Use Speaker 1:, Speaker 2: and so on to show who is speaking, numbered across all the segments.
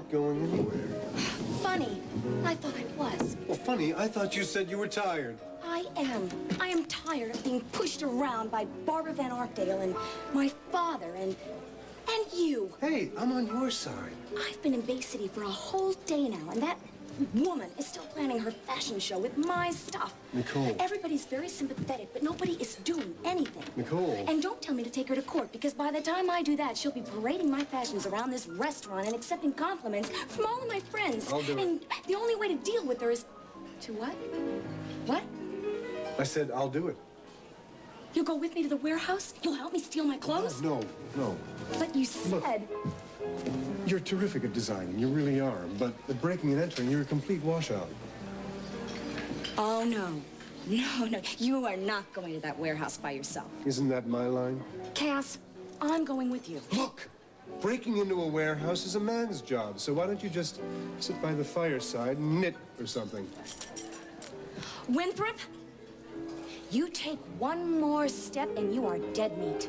Speaker 1: not going anywhere.
Speaker 2: Funny. I thought I was.
Speaker 1: Well, funny, I thought you said you were tired.
Speaker 2: I am. I am tired of being pushed around by Barbara Van Arkdale and my father and you.
Speaker 1: Hey, I'm on your side.
Speaker 2: I've been in Bay City for a whole day now, and that woman is still planning her fashion show with my stuff.
Speaker 1: Nicole.
Speaker 2: Everybody's very sympathetic, but nobody is doing anything.
Speaker 1: Nicole.
Speaker 2: And don't tell me to take her to court, because by the time I do that, she'll be parading my fashions around this restaurant and accepting compliments from all of my friends.
Speaker 1: I'll do it.
Speaker 2: And the only way to deal with her is to what? What?
Speaker 1: I said I'll do it.
Speaker 2: You'll go with me to the warehouse? You'll help me steal my clothes?
Speaker 1: No.
Speaker 2: But you said...
Speaker 1: You're terrific at designing, you really are. But at breaking and entering, you're a complete washout.
Speaker 2: Oh, no. No. You are not going to that warehouse by yourself.
Speaker 1: Isn't that my line?
Speaker 2: Cass, I'm going with you.
Speaker 1: Look! Breaking into a warehouse is a man's job, so why don't you just sit by the fireside and knit or something?
Speaker 2: Winthrop, you take one more step and you are dead meat.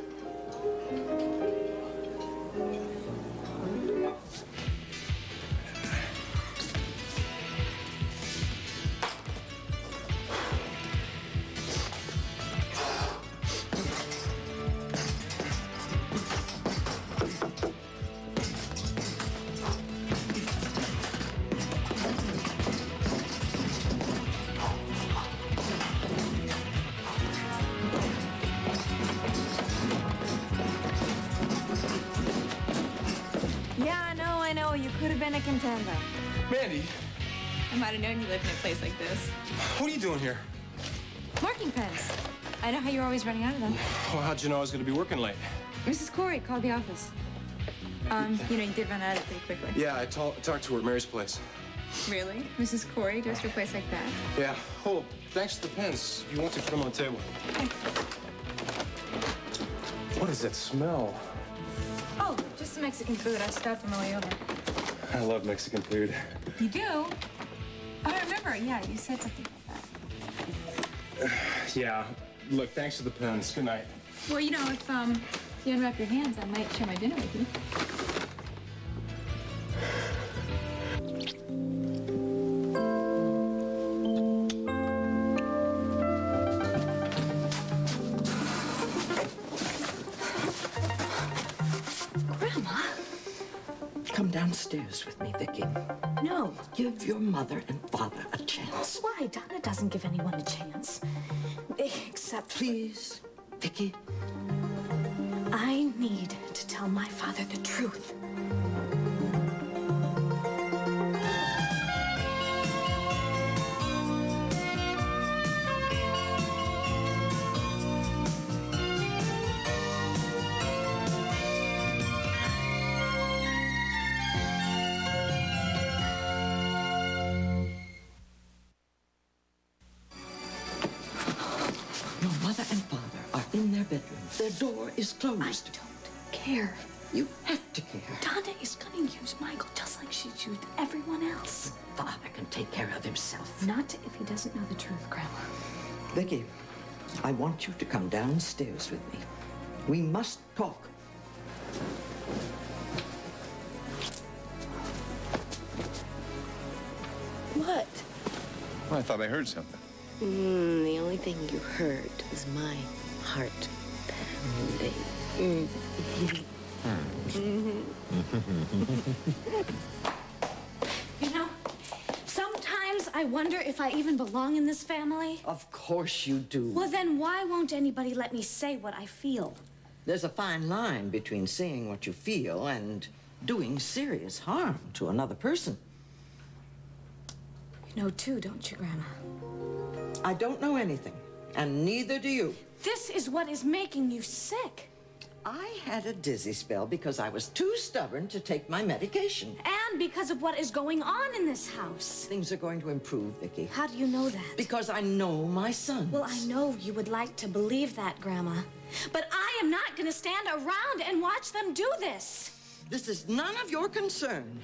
Speaker 3: I know. You could have been a contender.
Speaker 4: Mandy,
Speaker 3: I might have known you lived in a place like this.
Speaker 4: what are you doing here?
Speaker 3: Marking pens. I know how you're always running out of them.
Speaker 4: Well, how'd you know I was going to be working late?
Speaker 3: Mrs. Corey called the office. You did run out of it pretty quickly.
Speaker 4: Yeah, I talked to her at Mary's place.
Speaker 3: Really? Mrs. Corey goes to a place like that?
Speaker 4: Yeah. Oh, thanks to the pens. You want to put them on the table. What is that smell?
Speaker 3: Oh, just some Mexican food. I stopped on the way over.
Speaker 4: I love Mexican food.
Speaker 3: You do? Oh, I remember. Yeah, you said something like that.
Speaker 4: Yeah. Look, thanks to the pens. Good night.
Speaker 3: Well, if you unwrap your hands, I might share my dinner with you.
Speaker 2: Grandma?
Speaker 5: Come downstairs with me, Vicky.
Speaker 2: No.
Speaker 5: Give your mother and father a chance.
Speaker 2: Why? Donna doesn't give anyone a chance. Except...
Speaker 5: Please, Vicky.
Speaker 2: I need to tell my father the truth.
Speaker 5: Your mother and father are in their bedroom. Their door is
Speaker 2: I
Speaker 5: closed.
Speaker 2: don't care.
Speaker 5: You have to care.
Speaker 2: Donna is gonna use Michael just like she's used everyone else.
Speaker 5: Father can take care of himself.
Speaker 2: Not if he doesn't know the truth, Grandma.
Speaker 5: Vicky, I want you to come downstairs with me. We must talk.
Speaker 6: What?
Speaker 7: Well, I thought I heard something.
Speaker 6: The only thing you heard was my heart pounding.
Speaker 2: Sometimes I wonder if I even belong in this family.
Speaker 5: Of course you do.
Speaker 2: Well, then why won't anybody let me say what I feel?
Speaker 5: There's a fine line between saying what you feel and doing serious harm to another person.
Speaker 2: You know, too, don't you, Grandma?
Speaker 5: I don't know anything, and neither do you.
Speaker 2: This is what is making you sick.
Speaker 5: I had a dizzy spell because I was too stubborn to take my medication.
Speaker 2: And because of what is going on in this house.
Speaker 5: Things are going to improve, Vicky.
Speaker 2: How do you know that?
Speaker 5: Because I know my son.
Speaker 2: Well, I know you would like to believe that, Grandma. But I am not going to stand around and watch them do this.
Speaker 5: This is none of your concern.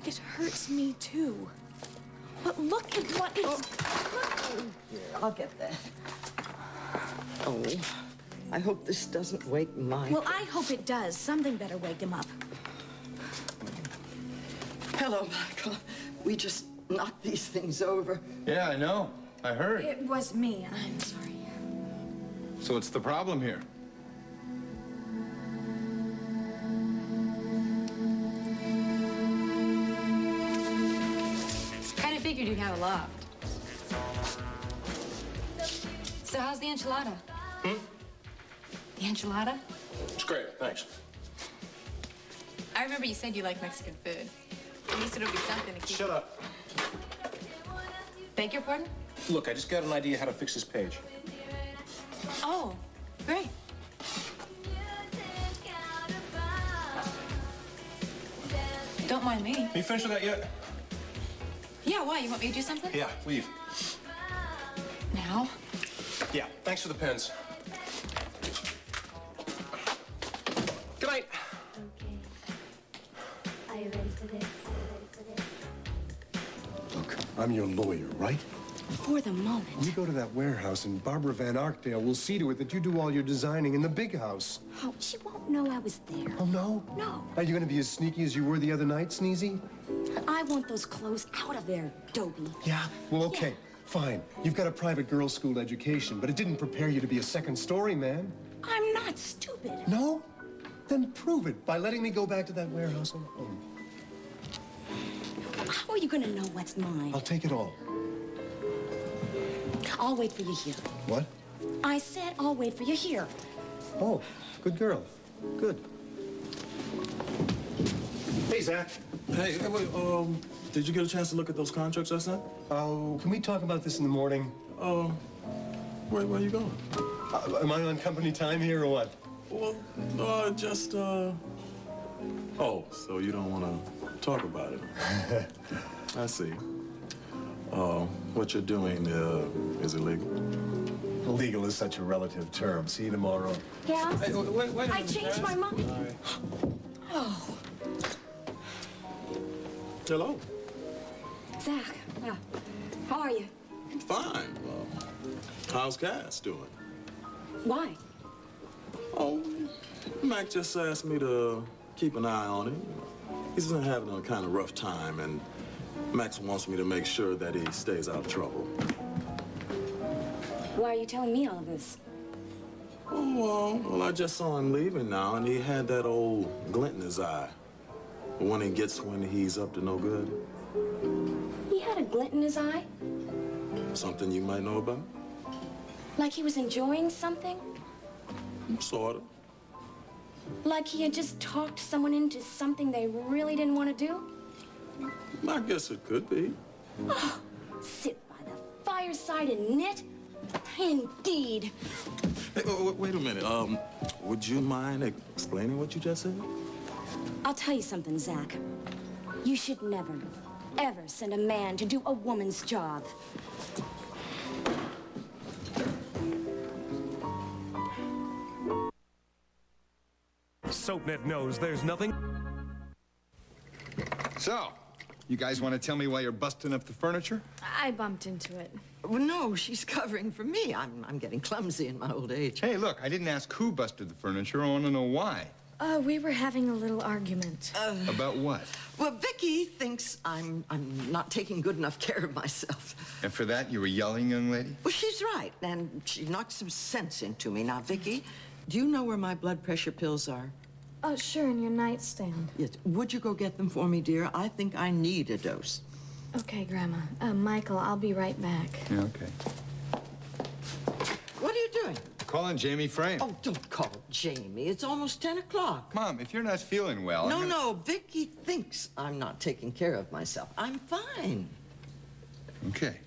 Speaker 2: It hurts me, too. But look at what it's... Look.
Speaker 5: I'll get that. Oh, I hope this doesn't wake my...
Speaker 2: Well, I hope it does. Something better wake him up.
Speaker 5: Hello, Michael. We just knocked these things over.
Speaker 7: Yeah, I know. I heard.
Speaker 3: It was me. I'm sorry.
Speaker 7: So what's the problem here?
Speaker 3: Kind of figured you'd have a loft. So how's the enchilada? The enchilada?
Speaker 4: It's great, thanks.
Speaker 3: I remember you said you like Mexican food. At least it'll be something to keep.
Speaker 4: Shut up.
Speaker 3: Beg your pardon?
Speaker 4: Look, I just got an idea how to fix this page.
Speaker 3: Oh, great. Don't mind me.
Speaker 4: Are you finished with that yet?
Speaker 3: Yeah, why? You want me to do something?
Speaker 4: Yeah, leave.
Speaker 3: Now?
Speaker 4: Yeah, thanks for the pens. Good night.
Speaker 2: Okay. Are you ready for this?
Speaker 1: Look, I'm your lawyer, right?
Speaker 2: For the moment.
Speaker 1: You go to that warehouse and Barbara Van Arkdale will see to it that you do all your designing in the big house.
Speaker 2: Oh, she won't know I was there.
Speaker 1: Oh, no?
Speaker 2: No.
Speaker 1: Are you going to be as sneaky as you were the other night, Sneezy?
Speaker 2: I want those clothes out of there, Dobie.
Speaker 1: Yeah? Well, okay. Fine. You've got a private girls' school education, but it didn't prepare you to be a second-story man.
Speaker 2: I'm not stupid.
Speaker 1: No? Then prove it by letting me go back to that warehouse alone.
Speaker 2: How are you gonna know what's mine?
Speaker 1: I'll take it all.
Speaker 2: I'll wait for you here.
Speaker 1: What?
Speaker 2: I said I'll wait for you here.
Speaker 1: Oh, good girl. Good. Hey, Zach.
Speaker 8: Hey, wait, did you get a chance to look at those contracts I sent?
Speaker 1: Oh, can we talk about this in the morning?
Speaker 8: Where are you going?
Speaker 1: Am I on company time here or what?
Speaker 8: Well, oh, so you don't want to talk about it? I see. What you're doing is illegal.
Speaker 1: Illegal is such a relative term. See you tomorrow.
Speaker 2: Yeah?
Speaker 8: Hey, wait
Speaker 2: I changed my mind. Oh,
Speaker 8: Hello.
Speaker 2: Zach. How are you?
Speaker 8: Fine. How's Cass doing?
Speaker 2: Why?
Speaker 8: Oh, Mac just asked me to keep an eye on him. He's been having a kind of rough time, and Max wants me to make sure that he stays out of trouble.
Speaker 2: Why are you telling me all of this?
Speaker 8: Oh, well, I just saw him leaving now, and he had that old glint in his eye. The one he gets when he's up to no good.
Speaker 2: He had a glint in his eye?
Speaker 8: Something you might know about?
Speaker 2: Like he was enjoying something?
Speaker 8: Sort of.
Speaker 2: Like he had just talked someone into something they really didn't want to do?
Speaker 8: I guess it could be.
Speaker 2: Sit by the fireside and knit? Indeed.
Speaker 8: Hey, wait a minute. Would you mind explaining what you just said?
Speaker 2: I'll tell you something, Zach. You should never, ever send a man to do a woman's job.
Speaker 9: SoapNet knows there's nothing.
Speaker 7: So, you guys want to tell me why you're busting up the furniture?
Speaker 3: I bumped into it.
Speaker 5: Well, no, she's covering for me. I'm getting clumsy in my old age.
Speaker 7: Hey, look, I didn't ask who busted the furniture. I want to know why.
Speaker 3: We were having a little argument.
Speaker 7: About what?
Speaker 5: Well, Vicky thinks I'm not taking good enough care of myself.
Speaker 7: And for that, you were yelling, young lady?
Speaker 5: Well, she's right, and she knocked some sense into me. Now, Vicky, do you know where my blood pressure pills are?
Speaker 3: Oh, sure, in your nightstand.
Speaker 5: Yes. Would you go get them for me, dear? I think I need a dose.
Speaker 3: Okay, Grandma. Michael, I'll be right back.
Speaker 7: Yeah, okay.
Speaker 5: What are you doing?
Speaker 7: Calling Jamie Frame.
Speaker 5: Oh, don't call Jamie. It's almost 10 o'clock.
Speaker 7: Mom, if you're not feeling well... I'm gonna-
Speaker 5: No, Vicky thinks I'm not taking care of myself. I'm fine.
Speaker 7: Okay.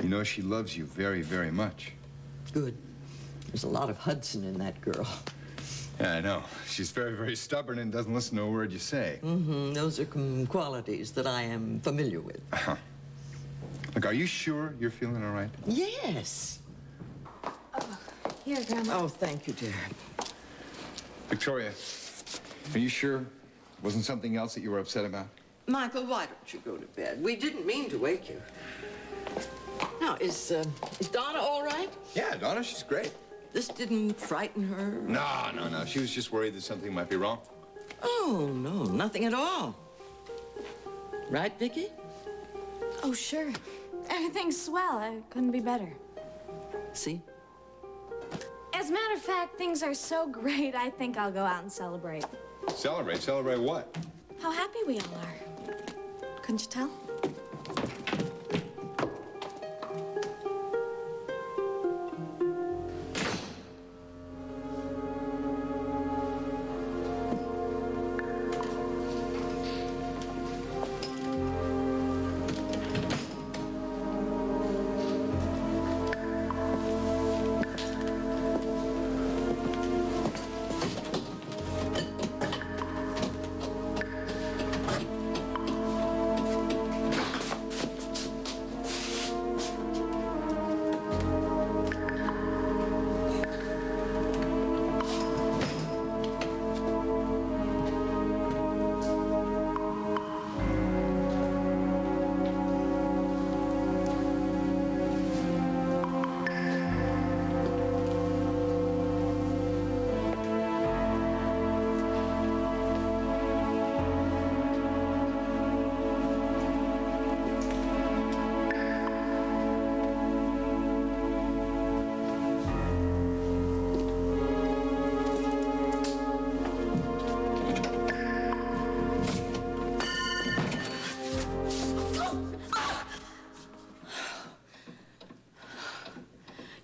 Speaker 7: You know, she loves you very, very much.
Speaker 5: Good. There's a lot of Hudson in that girl.
Speaker 7: Yeah, I know. She's very, very stubborn and doesn't listen to a word you say.
Speaker 5: Mm-hmm. Those are qualities that I am familiar with.
Speaker 7: Uh-huh. Look, are you sure you're feeling all right?
Speaker 5: Yes.
Speaker 3: Here, Grandma.
Speaker 5: Oh, thank you, dear.
Speaker 7: Victoria, are you sure it wasn't something else that you were upset about?
Speaker 5: Michael, why don't you go to bed? We didn't mean to wake you. Now, is Donna all right?
Speaker 7: Yeah, Donna, she's great.
Speaker 5: This didn't frighten her?
Speaker 7: No. She was just worried that something might be wrong.
Speaker 5: Oh, no, nothing at all. Right, Vicky?
Speaker 3: Oh, sure. Everything's swell. I couldn't be better.
Speaker 5: See?
Speaker 3: As a matter of fact, things are so great, I think I'll go out and celebrate.
Speaker 4: Celebrate? Celebrate what?
Speaker 3: How happy we all are. Couldn't you tell?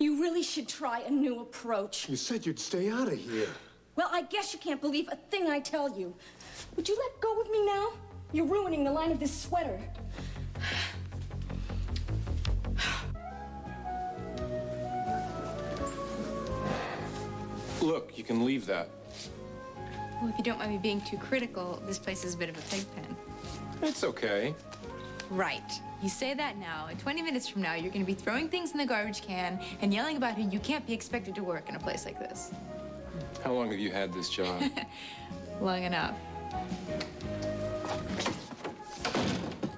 Speaker 2: You really should try a new approach.
Speaker 1: You said you'd stay out of here.
Speaker 2: Well, I guess you can't believe a thing I tell you. Would you let go of me now? You're ruining the line of this sweater.
Speaker 4: Look, you can leave that.
Speaker 3: Well, if you don't mind me being too critical, this place is a bit of a pig pen.
Speaker 4: It's okay.
Speaker 3: Right. You say that now, and 20 minutes from now, you're going to be throwing things in the garbage can and yelling about how you can't be expected to work in a place like this.
Speaker 4: How long have you had this job?
Speaker 3: Long enough.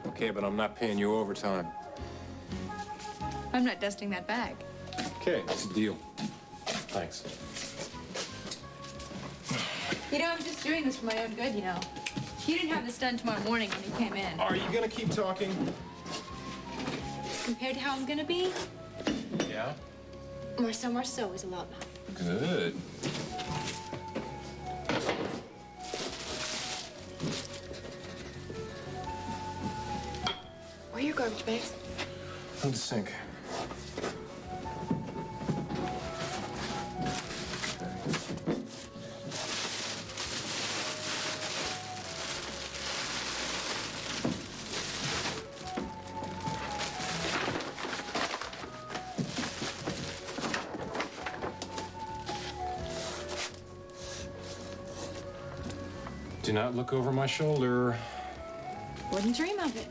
Speaker 4: Okay, but I'm not paying you overtime.
Speaker 3: I'm not dusting that bag.
Speaker 4: Okay, it's a deal. Thanks.
Speaker 3: You know, I'm just doing this for my own good, you know. You didn't have this done tomorrow morning when you came in.
Speaker 4: Are you gonna keep talking?
Speaker 3: Compared to how I'm gonna be,
Speaker 4: Yeah?
Speaker 3: Marceau is a loudmouth.
Speaker 4: Good.
Speaker 3: Where are your garbage bags?
Speaker 4: In the sink. Do not look over my shoulder.
Speaker 3: Wouldn't dream of it.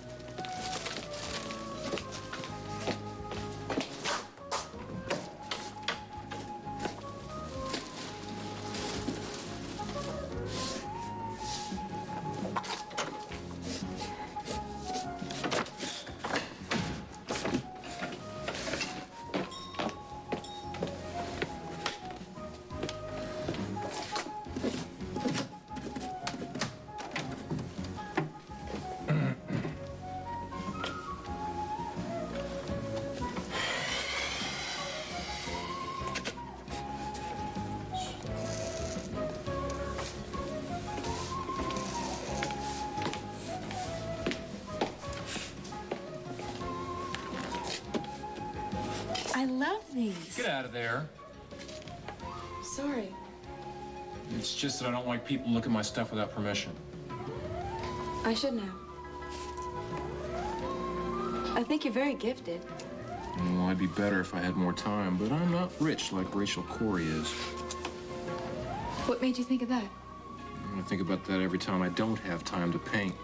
Speaker 3: I love these.
Speaker 4: Get out of there.
Speaker 3: Sorry.
Speaker 4: It's just that I don't like people looking at my stuff without permission.
Speaker 3: I should know. I think you're very gifted.
Speaker 4: Well, I'd be better if I had more time, but I'm not rich like Rachel Corey is.
Speaker 3: What made you think of that?
Speaker 4: I think about that every time I don't have time to paint.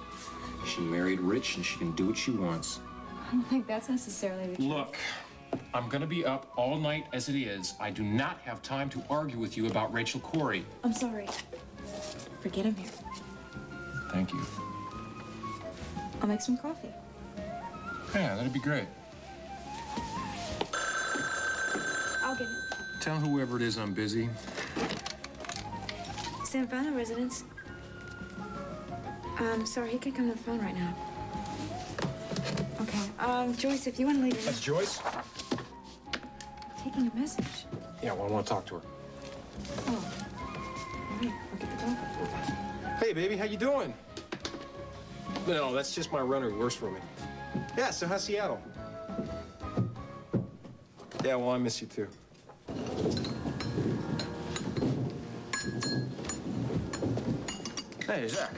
Speaker 4: She married rich and she can do what she wants.
Speaker 3: I don't think that's necessarily the truth.
Speaker 4: Look, I'm gonna be up all night as it is. I do not have time to argue with you about Rachel Corey.
Speaker 3: I'm sorry. Forget him here.
Speaker 4: Thank you.
Speaker 3: I'll make some coffee.
Speaker 4: Yeah, that'd be great.
Speaker 3: I'll get it.
Speaker 4: Tell whoever it is I'm busy.
Speaker 3: San Fano residence. Sorry, he can't come to the phone right now. Okay, Joyce, if you want to leave
Speaker 4: That's Joyce?
Speaker 3: taking a message.
Speaker 4: Yeah, well, I want to talk to her.
Speaker 3: Oh. All right, I'll get the phone.
Speaker 4: Hey, baby, how you doing? No, that's just my runner who works for me. Yeah, so how's Seattle? Yeah, well, I miss you too.
Speaker 9: Hey, Zach.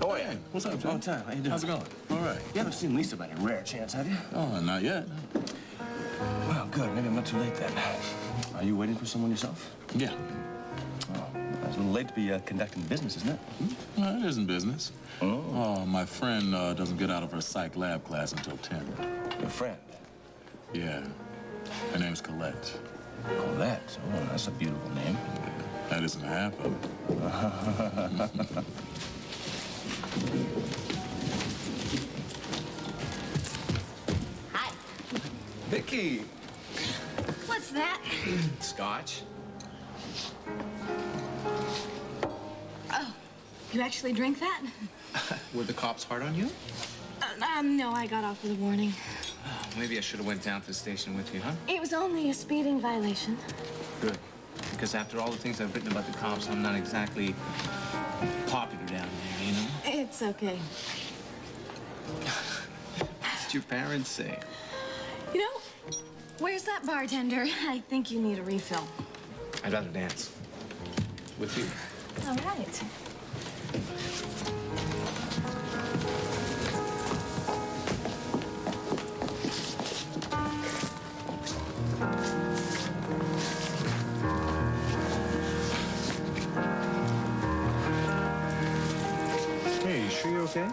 Speaker 9: Oh, yeah.
Speaker 8: What's up, John?
Speaker 9: Long time. How you doing?
Speaker 8: How's it going? All right.
Speaker 9: You haven't seen Lisa by any rare chance, have you?
Speaker 8: Oh, not yet.
Speaker 9: Well, good. Maybe I'm not too late then. Are you waiting for someone yourself?
Speaker 8: Yeah.
Speaker 9: Oh, that's a little late to be conducting business, isn't it?
Speaker 8: Well, it isn't business.
Speaker 9: Oh.
Speaker 8: Oh, my friend doesn't get out of her psych lab class until 10.
Speaker 9: Your friend?
Speaker 8: Yeah. Her name's Colette.
Speaker 9: Colette. Oh, that's a beautiful name.
Speaker 8: That isn't half of it.
Speaker 2: Hi.
Speaker 4: Vicky!
Speaker 2: What's that?
Speaker 4: Scotch?
Speaker 2: Oh, you actually drink that?
Speaker 10: Were the cops hard on you?
Speaker 2: No, I got off with a warning.
Speaker 10: Maybe I should have went down to the station with you, huh?
Speaker 2: It was only a speeding violation.
Speaker 10: Good. Because after all the things I've written about the cops, I'm not exactly popular down there, you know?
Speaker 2: It's okay.
Speaker 10: What did your parents say?
Speaker 2: You know, where's that bartender? I think you need a refill.
Speaker 10: I'd rather dance. With you.
Speaker 2: All right.
Speaker 1: Hey, you sure you're okay?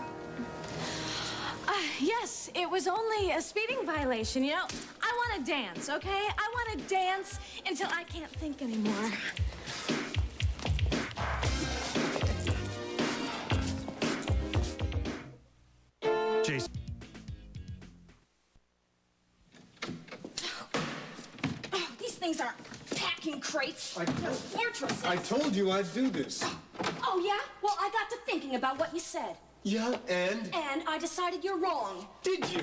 Speaker 2: Yes, it was only a speeding violation, you know. I want to dance, okay? I want to dance until I can't think anymore.
Speaker 1: Jason.
Speaker 2: Oh, these things aren't packing crates. They're fortresses.
Speaker 1: I told you I'd do this.
Speaker 2: Oh, yeah? Well, I got to thinking about what you said.
Speaker 1: Yeah, and?
Speaker 2: And I decided you're wrong.
Speaker 1: Did you?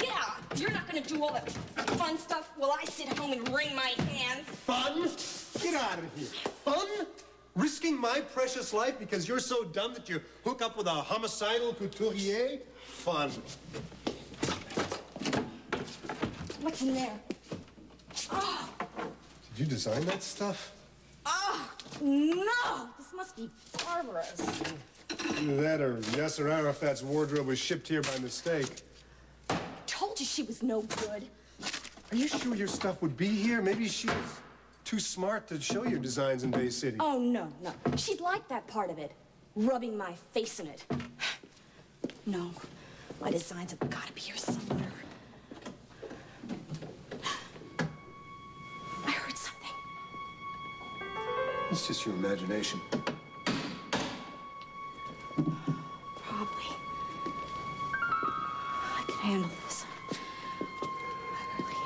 Speaker 2: Yeah, you're not gonna do all that fun stuff while I sit home and wring my hands.
Speaker 1: Fun? Get out of here. Fun? Risking my precious life because you're so dumb that you hook up with a homicidal couturier? Fun.
Speaker 2: What's in there? Oh,
Speaker 1: Did you design that stuff?
Speaker 2: oh, no! This must be Barbara's.
Speaker 1: Either that or Yasser Arafat's wardrobe was shipped here by mistake.
Speaker 2: Told you she was no good.
Speaker 1: Are you sure your stuff would be here? Maybe she was too smart to show your designs in Bay City.
Speaker 2: Oh, no, no. She'd like that part of it. Rubbing my face in it. No, my designs have got to be here somewhere. I heard something.
Speaker 1: It's just your imagination.
Speaker 2: Probably. I can handle this. I really.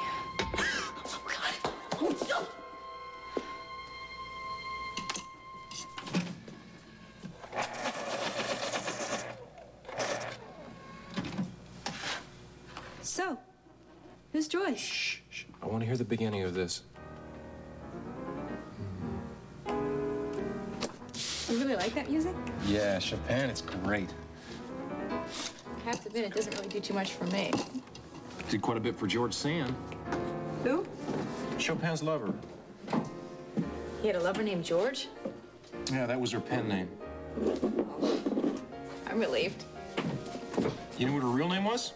Speaker 2: Oh, God. Oh, no.
Speaker 3: So, who's Joyce?
Speaker 4: Shh. I want to hear the beginning of this.
Speaker 3: You really like that music?
Speaker 4: Yeah, Chopin, it's great.
Speaker 3: I have to admit, it doesn't really do too much for me.
Speaker 4: Did quite a bit for George Sand.
Speaker 3: Who?
Speaker 4: Chopin's lover.
Speaker 3: He had a lover named George?
Speaker 4: Yeah, that was her pen name.
Speaker 3: I'm relieved.
Speaker 4: You know what her real name was?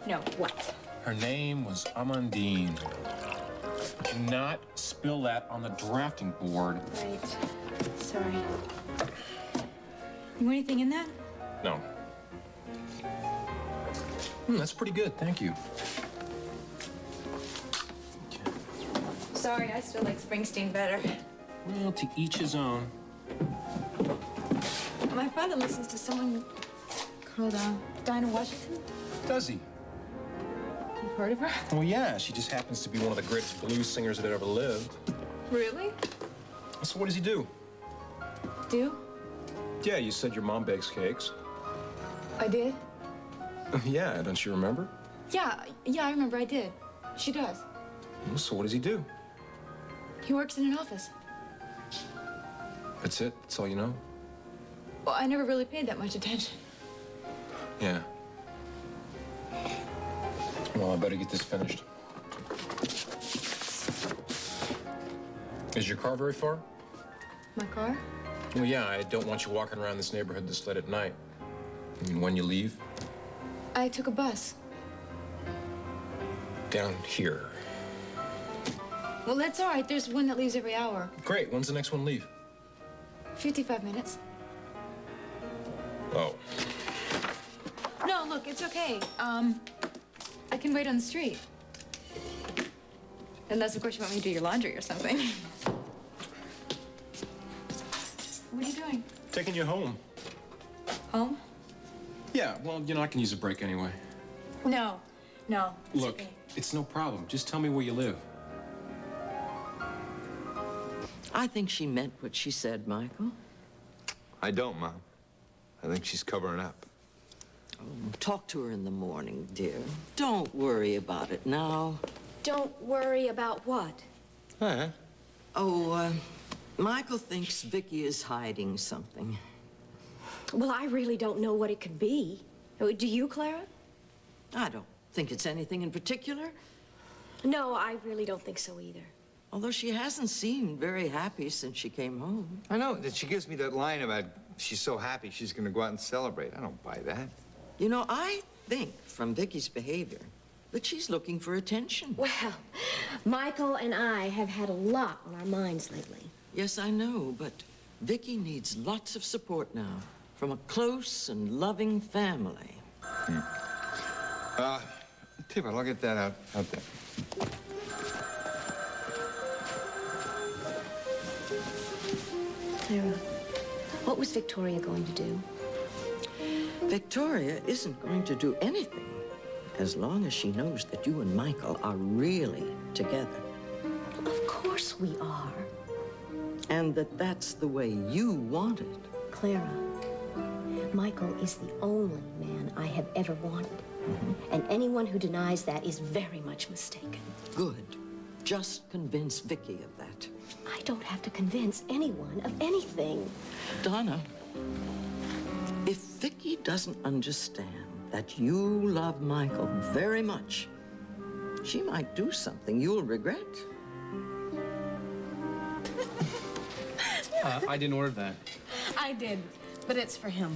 Speaker 3: No, what?
Speaker 4: Her name was Amandine. Do not spill that on the drafting board.
Speaker 3: Right. Sorry. You want anything in that?
Speaker 4: No. That's pretty good, thank you.
Speaker 3: Sorry, I still like Springsteen better.
Speaker 4: Well, to each his own.
Speaker 3: My father listens to someone called Dinah Washington.
Speaker 4: Does he?
Speaker 3: You've heard of her?
Speaker 4: Well, yeah, she just happens to be one of the greatest blues singers that ever lived.
Speaker 3: Really?
Speaker 4: So what does he do?
Speaker 3: Do?
Speaker 4: Yeah, you said your mom bakes cakes.
Speaker 3: I did?
Speaker 4: Yeah, don't you remember?
Speaker 3: Yeah, I remember I did. She does.
Speaker 4: Well, so what does he do?
Speaker 3: He works in an office.
Speaker 4: That's it? That's all you know?
Speaker 3: Well, I never really paid that much attention.
Speaker 4: Yeah. Well, I better get this finished. Is your car very far?
Speaker 3: My car?
Speaker 4: Well, yeah, I don't want you walking around this neighborhood this late at night. I mean, when you leave?
Speaker 3: I took a bus.
Speaker 4: Down here.
Speaker 3: Well, that's all right. There's one that leaves every hour.
Speaker 4: Great. When's the next one leave?
Speaker 3: 55 minutes.
Speaker 4: Oh.
Speaker 3: No, look, it's okay. I can wait on the street. Unless, of course, you want me to do your laundry or something. What are you doing?
Speaker 4: Taking you home.
Speaker 3: Home?
Speaker 4: Yeah, well, you know, I can use a break anyway.
Speaker 3: No. It's
Speaker 4: Look,
Speaker 3: okay.
Speaker 4: it's no problem. Just tell me where you live.
Speaker 5: I think she meant what she said, Michael.
Speaker 7: I don't, Mom. I think she's covering up.
Speaker 5: Oh, talk to her in the morning, dear. Don't worry about it now.
Speaker 2: Don't worry about what?
Speaker 7: Huh?
Speaker 5: Oh, Michael thinks Vicky is hiding something.
Speaker 2: Well, I really don't know what it could be. Oh, do you, Clara?
Speaker 5: I don't think it's anything in particular,
Speaker 2: No, I really don't think so either.
Speaker 5: although she hasn't seemed very happy since she came home.
Speaker 7: I know that she gives me that line about she's so happy she's going to go out and celebrate. I don't buy that.
Speaker 5: You know, I think from Vicky's behavior that she's looking for attention.
Speaker 2: Well, Michael and I have had a lot on our minds lately.
Speaker 5: Yes, I know, but Vicky needs lots of support now from a close and loving family.
Speaker 7: Tell you what, I'll get that out there.
Speaker 2: Clara, what was Victoria going to do?
Speaker 5: Victoria isn't going to do anything as long as she knows that you and Michael are really together.
Speaker 2: Of course we are.
Speaker 5: And that that's the way you want it.
Speaker 2: Clara, Michael is the only man I have ever wanted. And anyone who denies that is very much mistaken.
Speaker 5: Good. Just convince Vicky of that.
Speaker 2: I don't have to convince anyone of anything.
Speaker 5: Donna, if Vicky doesn't understand that you love Michael very much, she might do something you'll regret.
Speaker 10: I didn't order that.
Speaker 11: I did, but it's for him.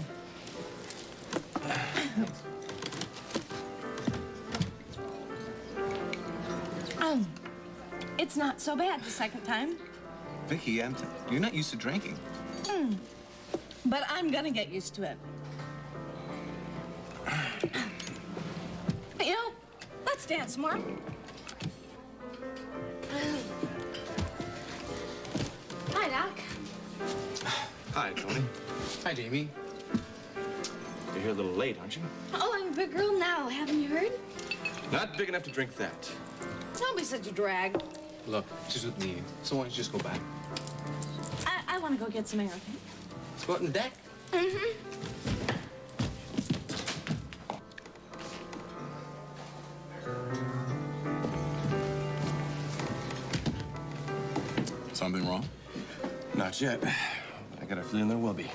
Speaker 11: It's not so bad the second time.
Speaker 10: Vicky, you're not used to drinking.
Speaker 11: But I'm gonna get used to it. You know, let's dance more. Hi, Doc.
Speaker 10: Hi, Tony. Hi, Jamie. You're here a little late, aren't you?
Speaker 2: Oh, I'm a big girl now, haven't you heard?
Speaker 10: Not big enough to drink that.
Speaker 11: Don't be such a drag.
Speaker 10: Look, she's with me, so why don't you just go back?
Speaker 11: I want to go get some air, okay?
Speaker 10: Let's go out on the deck.
Speaker 8: Something wrong?
Speaker 9: Not yet. I got a feeling there will be.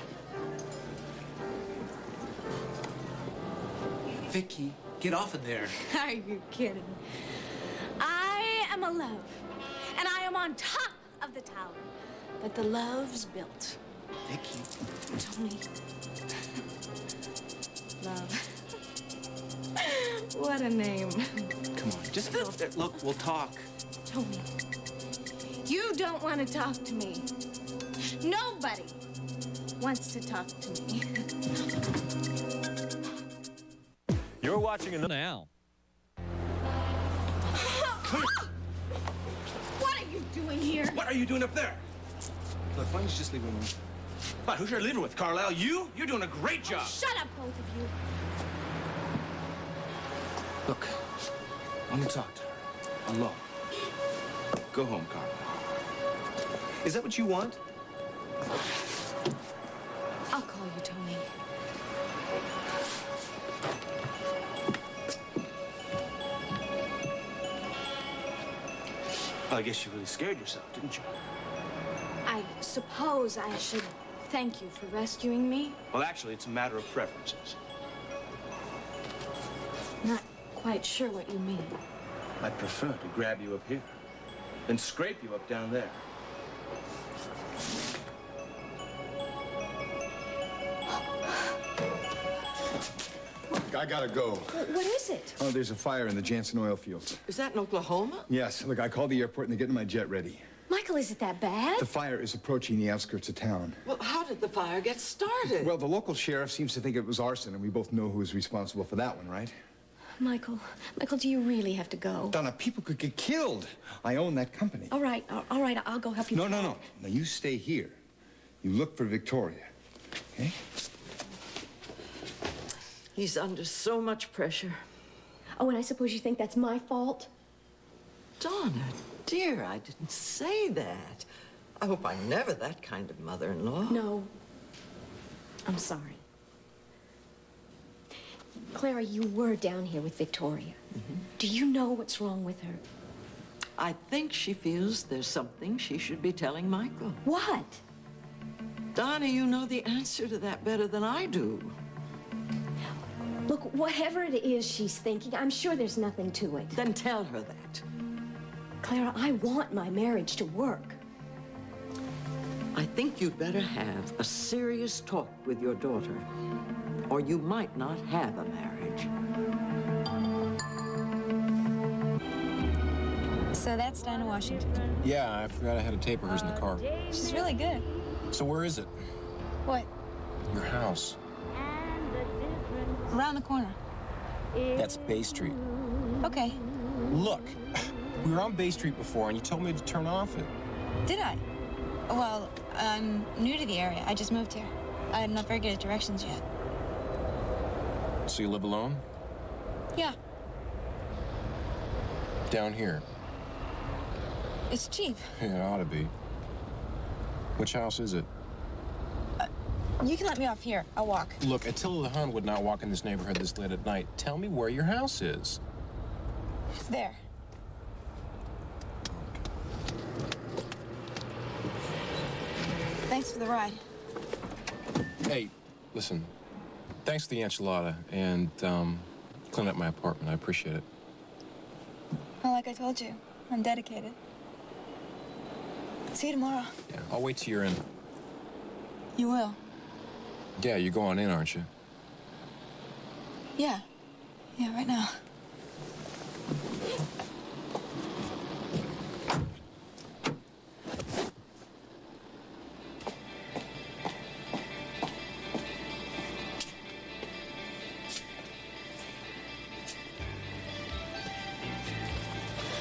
Speaker 10: Vicky, get off of there.
Speaker 11: Are you kidding? I am a love, and I am on top of the tower that the love's built.
Speaker 10: Vicky.
Speaker 11: Tony. Love. What a name.
Speaker 10: Come on, just get off there. Look, we'll talk.
Speaker 11: Tony, you don't want to talk to me. Nobody wants to talk to me.
Speaker 12: You're watching another now.
Speaker 11: What are you doing here?
Speaker 9: What are you doing up there?
Speaker 10: Look, why don't you just leave her alone?
Speaker 9: What, who should I leave her with, Carlisle? You? You're doing a great job.
Speaker 11: Shut up, both of you.
Speaker 10: Look, I want to talk to her. Alone. Go home, Carlisle. Is that what you want?
Speaker 2: I'll call
Speaker 11: call you, Tony.
Speaker 9: I guess you really scared yourself, didn't you?
Speaker 11: I suppose I should thank you for rescuing me.
Speaker 9: Well, actually, it's a matter of preferences.
Speaker 11: Not quite sure what you mean.
Speaker 9: I'd prefer to grab you up here, then scrape you up down there.
Speaker 7: I gotta go.
Speaker 2: What is it?
Speaker 7: Oh, there's a fire in the Jansen oil fields.
Speaker 5: Is that in Oklahoma?
Speaker 7: Yes, look, I called the airport and they're getting my jet ready.
Speaker 2: Michael, is it that bad?
Speaker 7: The fire is approaching the outskirts of town.
Speaker 5: Well, how did the fire get started?
Speaker 7: Well, the local sheriff seems to think it was arson, and we both know who is responsible for that one, right?
Speaker 2: Michael, do you really have to go?
Speaker 7: Donna, people could get killed. I own that company.
Speaker 2: All right, I'll go help you.
Speaker 7: No. Now, you stay here. You look for Victoria, okay?
Speaker 5: He's under so much pressure.
Speaker 2: Oh, and I suppose you think that's my fault?
Speaker 5: Donna, dear, I didn't say that. I hope I'm never that kind of mother-in-law.
Speaker 2: No. I'm sorry. Clara, you were down here with Victoria. Do you know what's wrong with her?
Speaker 5: I think she feels there's something she should be telling Michael.
Speaker 2: What?
Speaker 5: Donna, you know the answer to that better than I do.
Speaker 2: Look, whatever it is she's thinking, I'm sure there's nothing to it.
Speaker 5: Then tell her that.
Speaker 2: Clara, I want my marriage to work.
Speaker 5: I think you'd better have a serious talk with your daughter, or you might not have a marriage.
Speaker 3: So that's Dinah Washington.
Speaker 4: Yeah, I forgot I had a tape of hers in the car.
Speaker 3: She's really good.
Speaker 4: So where is it?
Speaker 3: What?
Speaker 4: Your house.
Speaker 3: Around the corner.
Speaker 4: That's Bay Street.
Speaker 3: Okay.
Speaker 4: Look, we were on Bay Street before, and you told me to turn off it.
Speaker 3: Did I? Well, I'm new to the area. I just moved here. I'm not very good at directions yet.
Speaker 4: So you live alone?
Speaker 3: Yeah,
Speaker 4: Down here?
Speaker 3: it's cheap.
Speaker 4: Yeah, it ought to be. Which house is it?
Speaker 3: You can let me off here. I'll walk.
Speaker 4: Look, Attila the Hun would not walk in this neighborhood this late at night. Tell me where your house is.
Speaker 3: It's there. Thanks for the ride.
Speaker 4: Hey, listen. Thanks for the enchilada and clean up my apartment. I appreciate it.
Speaker 3: Well, like I told you, I'm dedicated. See you tomorrow.
Speaker 4: Yeah, I'll wait till you're in.
Speaker 3: You will?
Speaker 4: Yeah, you're going in, aren't you?
Speaker 3: Yeah. Yeah, right now.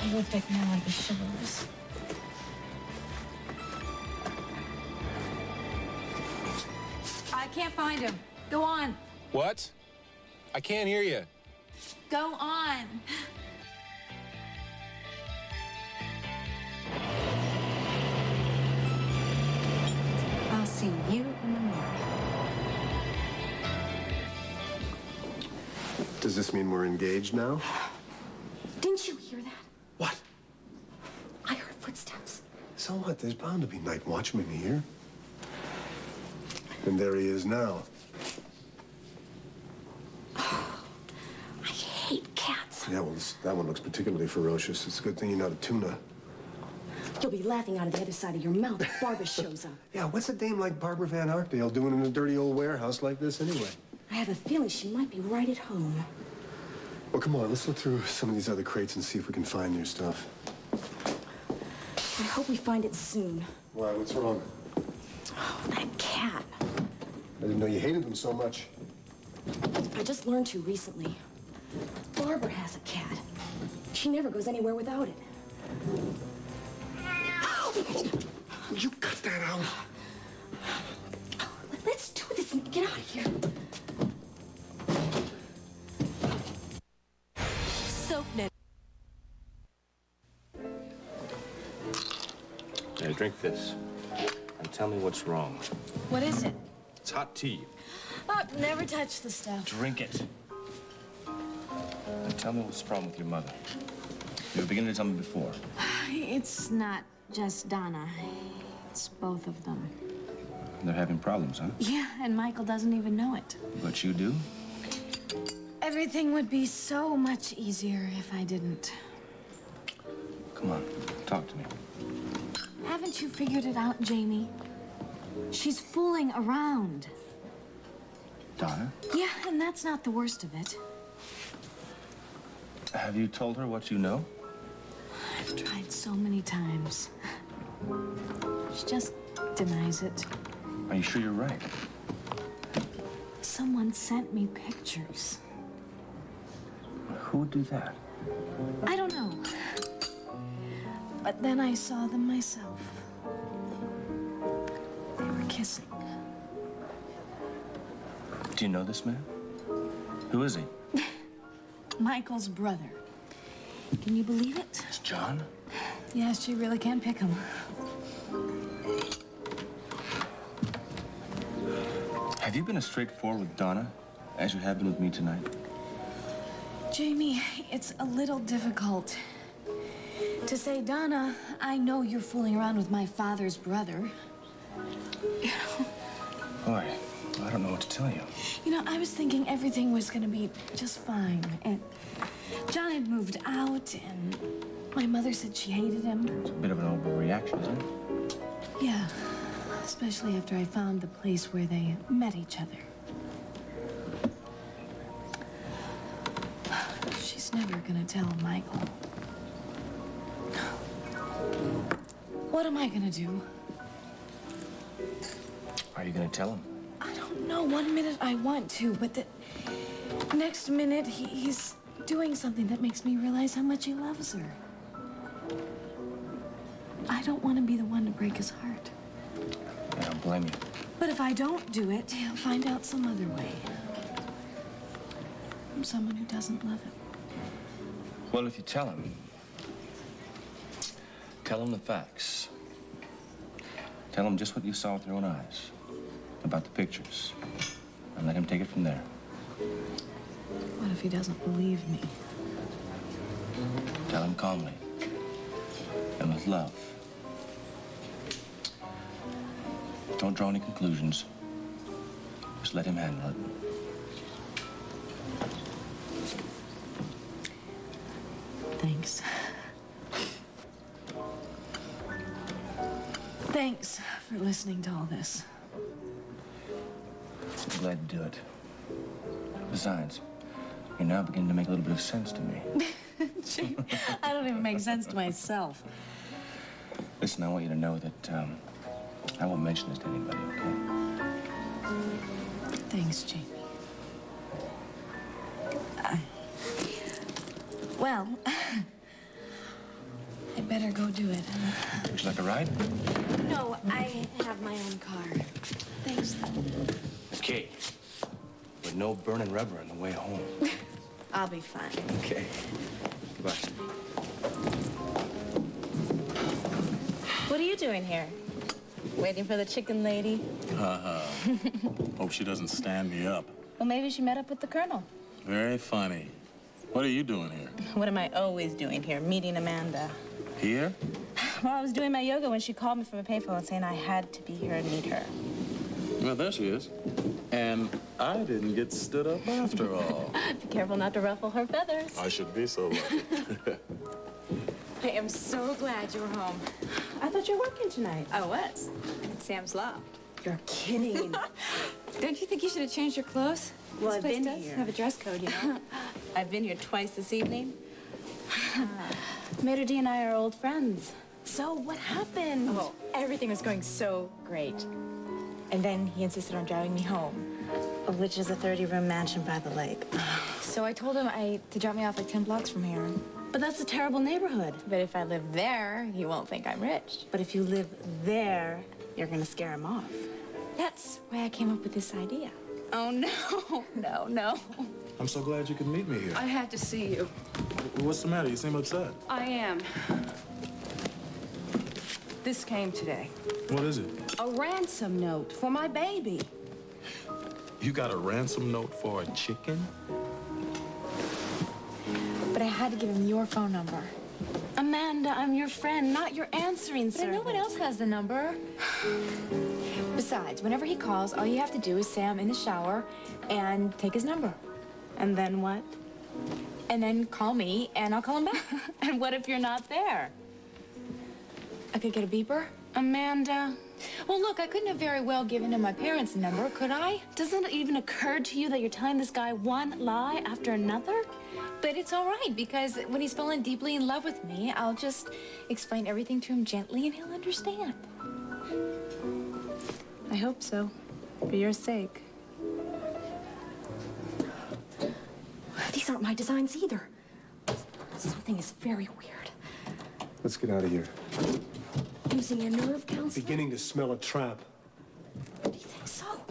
Speaker 3: I look back now like the chivalrous. I can't find him. Go on.
Speaker 4: What? I can't hear you.
Speaker 3: Go on. I'll see you in the morning.
Speaker 1: Does this mean we're engaged now?
Speaker 2: Didn't you hear that?
Speaker 1: What?
Speaker 2: I heard footsteps.
Speaker 1: So what? There's bound to be night watchmen here. And there he is now.
Speaker 2: I hate cats.
Speaker 1: Yeah, well, that one looks particularly ferocious. It's a good thing you're not a tuna.
Speaker 2: You'll be laughing out of the other side of your mouth if Barbara shows up.
Speaker 1: Yeah, what's a dame like Barbara Van Arkdale doing in a dirty old warehouse like this anyway?
Speaker 2: I have a feeling she might be right at home.
Speaker 1: Well, come on, let's look through some of these other crates and see if we can find your stuff.
Speaker 2: I hope we find it soon.
Speaker 1: Why, what's wrong?
Speaker 2: Oh, that cat.
Speaker 1: I didn't know you hated them so much.
Speaker 2: I just learned to recently. Barbara has a cat. She never goes anywhere without it.
Speaker 1: Will you cut that out?
Speaker 2: Let's do this and get out of here.
Speaker 11: SoapNet.
Speaker 9: Now drink this and tell me what's wrong.
Speaker 3: What is it?
Speaker 9: It's hot tea.
Speaker 11: Oh, never touch the stuff.
Speaker 9: Drink it. Now tell me what's the problem with your mother. You were beginning to tell me before.
Speaker 11: It's not just Donna. It's both of them.
Speaker 9: They're having problems, huh?
Speaker 11: Yeah, and Michael doesn't even know it.
Speaker 9: But you do?
Speaker 11: Everything would be so much easier if I didn't.
Speaker 9: Come on, talk to me.
Speaker 11: Haven't you figured it out, Jamie? She's fooling around.
Speaker 9: Donna?
Speaker 11: Yeah, and that's not the worst of it.
Speaker 9: Have you told her what you know?
Speaker 11: I've tried so many times. She just denies it.
Speaker 9: Are you sure you're right?
Speaker 11: Someone sent me pictures.
Speaker 9: Who would do that?
Speaker 11: I don't know. But then I saw them myself. They were kissing.
Speaker 9: Do you know this man? Who is he?
Speaker 11: Michael's brother. Can you believe it?
Speaker 9: It's John?
Speaker 11: Yes, she really can't pick him.
Speaker 9: Have you been as straightforward with Donna as you have been with me tonight?
Speaker 11: Jamie, it's a little difficult to say, Donna, I know you're fooling around with my father's brother.
Speaker 9: Boy, I don't know what to tell you.
Speaker 11: You know, I was thinking everything was gonna be just fine. And John had moved out, and my mother said she hated him.
Speaker 9: It's a bit of an overreaction, isn't it?
Speaker 11: Yeah, especially after I found the place where they met each other. She's never gonna tell Michael. What am I gonna do?
Speaker 9: Are you gonna tell him?
Speaker 11: I don't know. One minute I want to, but the next minute he's doing something that makes me realize how much he loves her. I don't want to be the one to break his heart.
Speaker 9: I don't blame you.
Speaker 11: But if I don't do it, he'll find out some other way. From someone who doesn't love him.
Speaker 9: Well, if you tell him the facts. Tell him just what you saw with your own eyes about the pictures, and let him take it from there.
Speaker 11: What if he doesn't believe me?
Speaker 9: Tell him calmly and with love. Don't draw any conclusions. Just let him handle it.
Speaker 11: Thanks. Thanks for listening to all this.
Speaker 9: I'm glad to do it. Besides, you're now beginning to make a little bit of sense to me.
Speaker 11: Gee, I don't even make sense to myself.
Speaker 9: Listen, I want you to know that I won't mention this to anybody, okay?
Speaker 11: Thanks, Jamie. Well, I better go do it.
Speaker 9: Would you like a ride?
Speaker 11: No, I have my own car. Thanks, though.
Speaker 9: Okay. But no burning rubber on the way home.
Speaker 11: I'll be fine.
Speaker 9: Okay. Goodbye.
Speaker 13: What are you doing here? Waiting for the chicken lady?
Speaker 8: Hope she doesn't stand me up.
Speaker 13: Well, maybe she met up with the colonel.
Speaker 8: Very funny. What are you doing here?
Speaker 13: What am I always doing here? Meeting Amanda.
Speaker 8: Here?
Speaker 13: Well, I was doing my yoga when she called me from a payphone saying I had to be here and meet her.
Speaker 8: Well, there she is. And I didn't get stood up after all.
Speaker 13: Be careful not to ruffle her feathers.
Speaker 8: I should be so lucky.
Speaker 3: I am so glad you're home.
Speaker 13: I thought you were working tonight.
Speaker 3: I was. At Sam's Loft.
Speaker 13: You're kidding.
Speaker 3: Don't you think you should have changed your clothes?
Speaker 13: Well,
Speaker 3: This
Speaker 13: I've
Speaker 3: place
Speaker 13: been
Speaker 3: does
Speaker 13: here.
Speaker 3: have a dress code, you know.
Speaker 13: I've been here twice this evening. Mater D and I are old friends. So what happened?
Speaker 3: Oh, everything was going so great. And then he insisted on driving me home.
Speaker 13: Which is a 30-room mansion by the lake.
Speaker 3: So I told him to drop me off like 10 blocks from here.
Speaker 13: But that's a terrible neighborhood.
Speaker 3: But if I live there, he won't think I'm rich.
Speaker 13: But if you live there, you're gonna scare him off.
Speaker 3: That's why I came up with this idea. Oh, no. No.
Speaker 8: I'm so glad you could meet me here.
Speaker 14: I had to see you.
Speaker 8: What's the matter? You seem upset.
Speaker 14: I am. This came today.
Speaker 8: What is it?
Speaker 14: A ransom note for my baby.
Speaker 8: You got a ransom note for a chicken?
Speaker 3: But I had to give him your phone number.
Speaker 11: Amanda, I'm your friend, not your answering
Speaker 3: But
Speaker 11: service.
Speaker 3: no one else has the number. Besides, whenever he calls, all you have to do is say I'm in the shower and take his number.
Speaker 11: And then what?
Speaker 3: And then call me, and I'll call him back.
Speaker 11: And what if you're not there?
Speaker 3: I could get a beeper.
Speaker 11: Amanda,
Speaker 3: Well, look, I couldn't have very well given him my parents' number, could I?
Speaker 11: doesn't it even occur to you that you're telling this guy one lie after another?
Speaker 3: But it's all right, because when he's fallen deeply in love with me, I'll just explain everything to him gently, and he'll understand.
Speaker 11: I hope so, for your sake.
Speaker 2: These aren't my designs either. Something is very weird.
Speaker 1: Let's get out of here.
Speaker 2: Using your nerve counselor?
Speaker 1: Beginning to smell a trap.
Speaker 2: Do you think so?
Speaker 1: All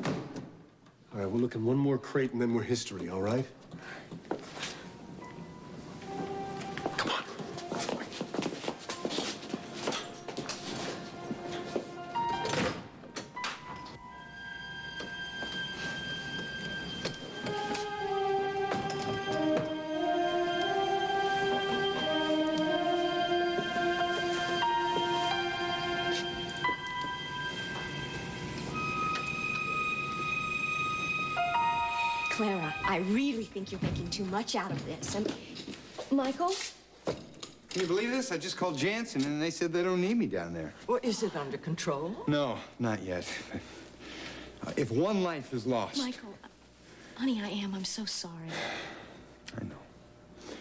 Speaker 1: right, we'll look in one more crate and then we're history, all right? Come on.
Speaker 2: Clara, I really think you're making too much out of this. And Michael?
Speaker 7: Can you believe this? I just called Jansen, and they said they don't need me down there.
Speaker 5: Well, is it under control?
Speaker 7: No, not yet. If one life is lost...
Speaker 2: Michael, honey, I am. I'm so sorry.
Speaker 7: I know.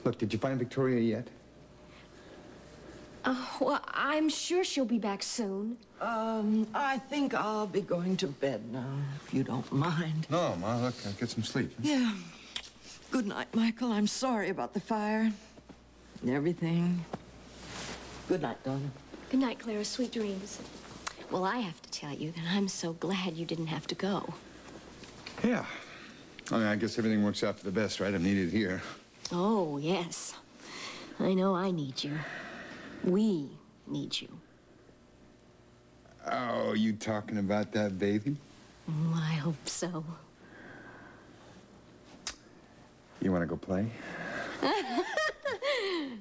Speaker 7: Look, did you find Victoria yet?
Speaker 2: Well, I'm sure she'll be back soon.
Speaker 5: I think I'll be going to bed now, if you don't mind.
Speaker 7: No, Ma, look, get some sleep.
Speaker 5: Yeah. Good night, Michael. I'm sorry about the fire and everything. Good night, Donna.
Speaker 2: Good night, Clara. Sweet dreams. Well, I have to tell you that I'm so glad you didn't have to go.
Speaker 7: Yeah. I mean, I guess everything works out for the best, right? I'm needed here.
Speaker 2: Oh, yes. I know I need you. We need you.
Speaker 7: Oh, you talking about that baby?
Speaker 2: I hope so.
Speaker 7: You want to go play?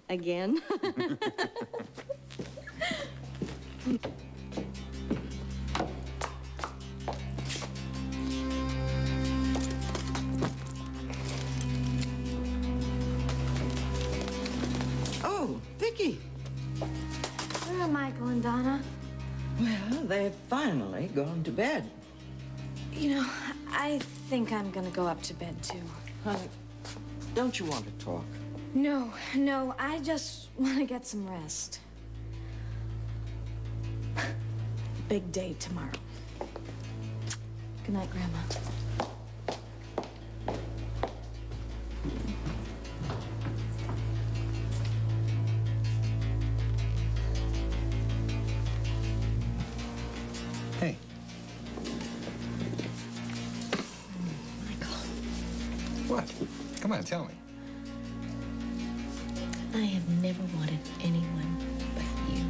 Speaker 2: Again?
Speaker 5: Oh, Vicky.
Speaker 11: Where are Michael and Donna?
Speaker 5: Well, they've finally gone to bed.
Speaker 11: You know, I think I'm gonna go up to bed too.
Speaker 5: Honey, don't you want to talk?
Speaker 11: No, I just want to get some rest. Big day tomorrow. Good night, Grandma.
Speaker 7: Hey.
Speaker 2: Michael.
Speaker 7: What? Come on, tell me.
Speaker 2: I have never wanted anyone but you.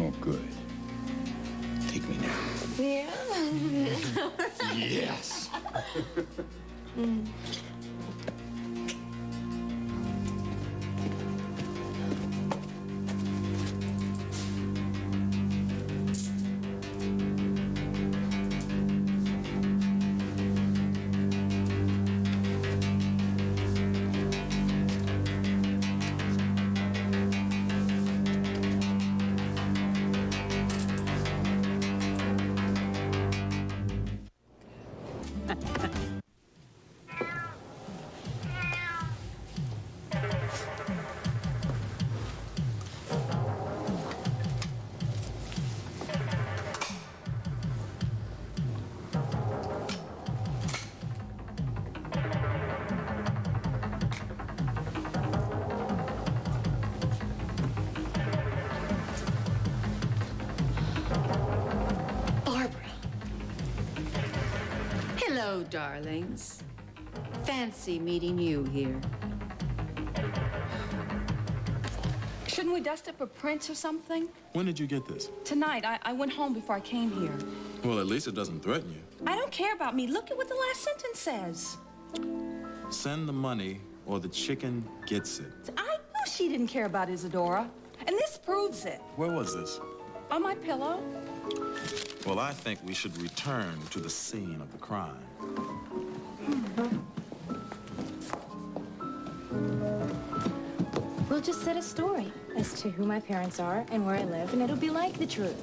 Speaker 7: Oh, good. Take me now.
Speaker 2: Yeah.
Speaker 7: Yes.
Speaker 14: Hello, darlings. Fancy meeting you here.
Speaker 11: Shouldn't we dust up a print or something?
Speaker 8: When did you get this?
Speaker 11: Tonight, I went home before I came here.
Speaker 8: Well, at least it doesn't threaten you.
Speaker 13: I don't care about me. Look at what the last sentence says.
Speaker 8: Send the money or the chicken gets it.
Speaker 13: I knew she didn't care about Isadora. And this proves it.
Speaker 8: Where was this?
Speaker 13: On my pillow.
Speaker 8: Well, I think we should return to the scene of the crime.
Speaker 3: We'll just set a story as to who my parents are and where I live, and it'll be like the truth.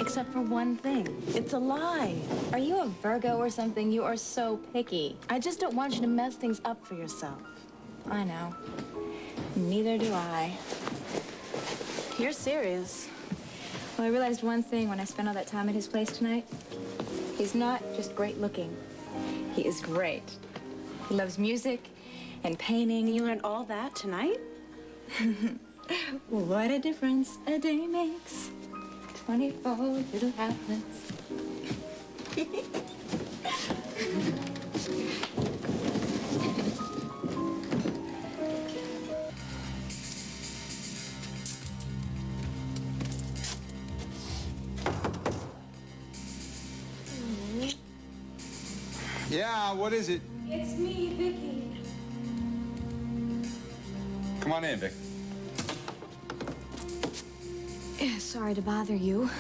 Speaker 3: Except for one thing.
Speaker 13: It's a lie.
Speaker 3: Are you a Virgo or something? You are so picky. I just don't want you to mess things up for yourself. I know. Neither do I. You're serious. Well, I realized one thing when I spent all that time at his place tonight. He's not just great looking. He is great. He loves music and painting.
Speaker 11: You learned all that tonight?
Speaker 3: What a difference a day makes. 24 little outlets.
Speaker 7: Yeah, what is it?
Speaker 11: It's me, Vicky.
Speaker 7: Come on in, Vic.
Speaker 2: Sorry to bother you.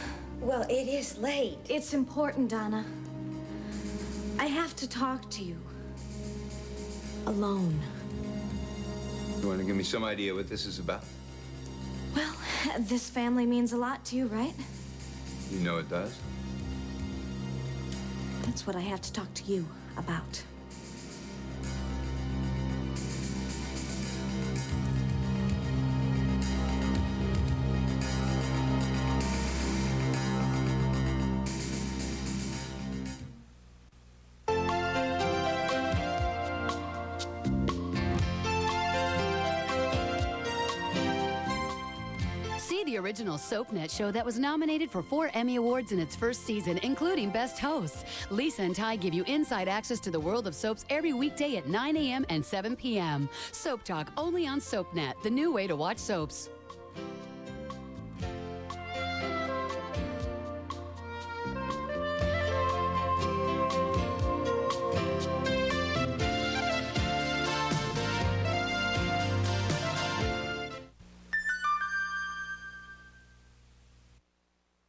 Speaker 6: Well, it is late.
Speaker 2: It's important, Donna. I have to talk to you. Alone.
Speaker 15: You want to give me some idea what this is about?
Speaker 2: Well, this family means a lot to you, right?
Speaker 15: You know it does.
Speaker 2: That's what I have to talk to you about.
Speaker 16: The original SoapNet show that was nominated for 4 Emmy Awards in its first season, including Best Hosts. Lisa and Ty give you inside access to the world of soaps every weekday at 9 a.m. and 7 p.m. Soap Talk only on SoapNet, the new way to watch soaps.